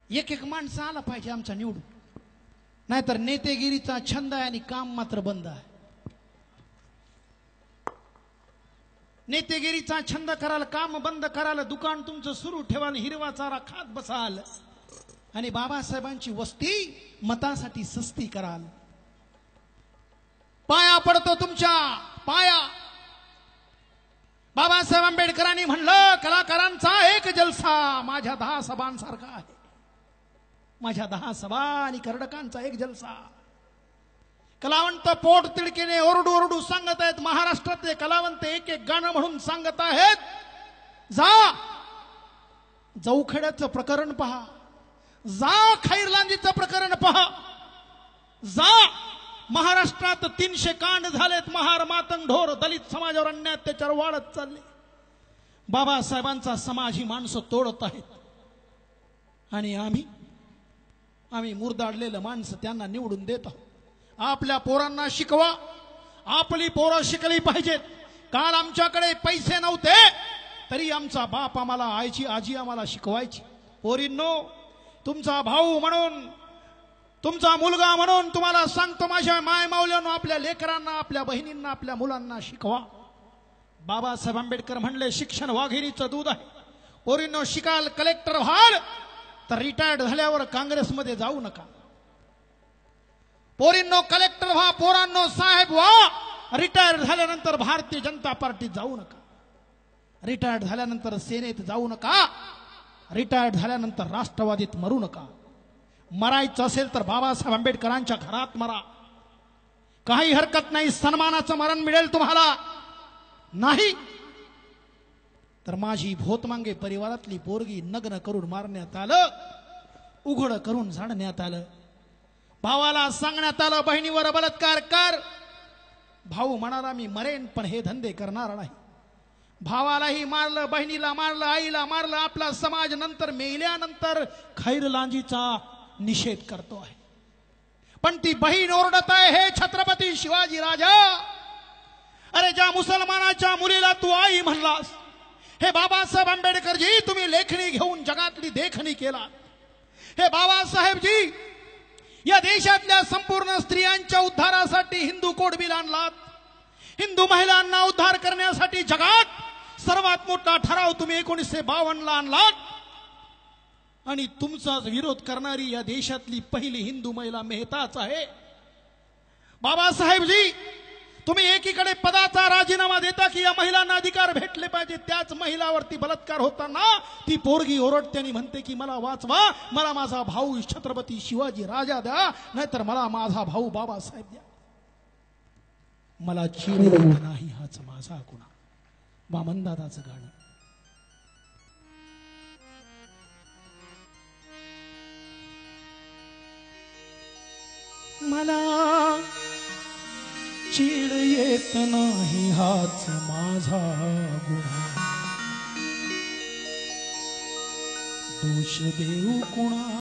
एक एक माणसं आला पाहिजे आमचा निवडून, नाहीतर नेतेगिरीचा छंद आहे आणि काम मात्र बंद आहे. नेतेगिरीचा छंद कराल, काम बंद कराल, दुकान तुमचं सुरू ठेवाल, हिरवा चारा खात बसाल आणि बाबासाहेबांची वस्ती मतासाठी सस्ती कराल. पाया पडतो तुमच्या पाया. बाबासाहेब आंबेडकरांनी म्हणलं कलाकारांचा एक जलसा माझ्या 10 सभांसारखा आहे. माझ्या 10 सभा आणि कर्डकांचा एक जलसा. कलावंत पोट तिडकीने ओरडू ओरडू सांगत आहेत. महाराष्ट्रातले कलावंत एक एक गाणं म्हणून सांगत आहेत. जा जाऊखेड्याचं प्रकरण पहा, जा खैरलांजीचं प्रकरण पहा, जा महाराष्ट्रात 300 कांड झालेत. महार मातंग ढोर दलित समाजावर अन्याय अत्याचार वाढत चालले. बाबासाहेबांचा समाज ही माणसं तोडत आहेत आणि आम्ही मुरदाडलेलं माणसं त्यांना निवडून देत आहोत. आपल्या पोरांना शिकवा, आपली पोरं शिकली पाहिजेत. काल आमच्याकडे पैसे नव्हते तरी आमचा बाप आम्हाला, आजी आम्हाला शिकवायची. पोरींनो, तुमचा भाऊ म्हणून, तुमचा मुलगा म्हणून तुम्हाला सांगतो, माझ्या माय माऊल्यांनो, आपल्या लेकरांना, आपल्या बहिणींना, आपल्या मुलांना शिकवा. बाबासाहेब आंबेडकर म्हणले शिक्षण वाघिणीचं दूध आहे. पोरींनो, शिकाल, कलेक्टर व्हाल तर रिटायर्ड झाल्यावर काँग्रेसमध्ये जाऊ नका. पोरींनो, कलेक्टर व्हा, पोरांनो साहेब व्हा. रिटायर्ड झाल्यानंतर भारतीय जनता पार्टीत जाऊ नका. रिटायर्ड झाल्यानंतर सेनेत जाऊ नका. रिटायर्ड झाल्यानंतर राष्ट्रवादीत मरू नका. मरायचं असेल तर बाबासाहेब आंबेडकरांच्या घरात मरा. काही हरकत नाही, सन्मानाचं मरण मिळेल तुम्हाला. नाही तर माझी भोतमांगे परिवारातली पोरगी नग्न करून मारण्यात आलं, उघड करून झाडण्यात आलं. भावाला सांगण्यात आलं बहिणीवर बलात्कार कर. भाऊ म्हणाला मी मरेन पण हे धंदे करणार नाही. भावालाही मारलं, बहिणीला मारलं, आईला मारलं. आपला समाज नंतर मेल्यानंतर खैरलांजीचा निषेध करतो आहे. पण ती बहीण ओरडत आहे, हे छत्रपती शिवाजी राजा, अरे ज्या मुसलमानाच्या मुलीला तू आई म्हणलास, हे बाबासाहेब आंबेडकरजी तुम्ही लेखणी घेऊन जगातली देखणी केला. हे बाबासाहेबजी, या देशातल्या संपूर्ण स्त्रियांच्या उद्धारासाठी हिंदू कोड बिल आणलात. हिंदू महिलांना उद्धार करण्यासाठी जगात सर्वात मोठा ठराव तुम्ही 1952 ला आणलात. आणि तुमचा विरोध करणारी या देशातली पहिली हिंदू महिला मेहताच आहे. बाबासाहेबजी, तुम्ही एकीकडे पदाचा राजीनामा देता की या महिलांना अधिकार भेटले पाहिजे, त्याच महिलावरती बलात्कार होताना ती पोरगी ओरडते आणि म्हणते की मला वाचवा, मला माझा भाऊ छत्रपती शिवाजी राजा द्या, नाहीतर मला माझा भाऊ बाबासाहेब द्या. मला चीड नाही हाच माझा गुन्हा. वामनदादाचं गाणं. मला चीड येत नाही हाच माझा गुन्हा, दोष देऊ कुणा.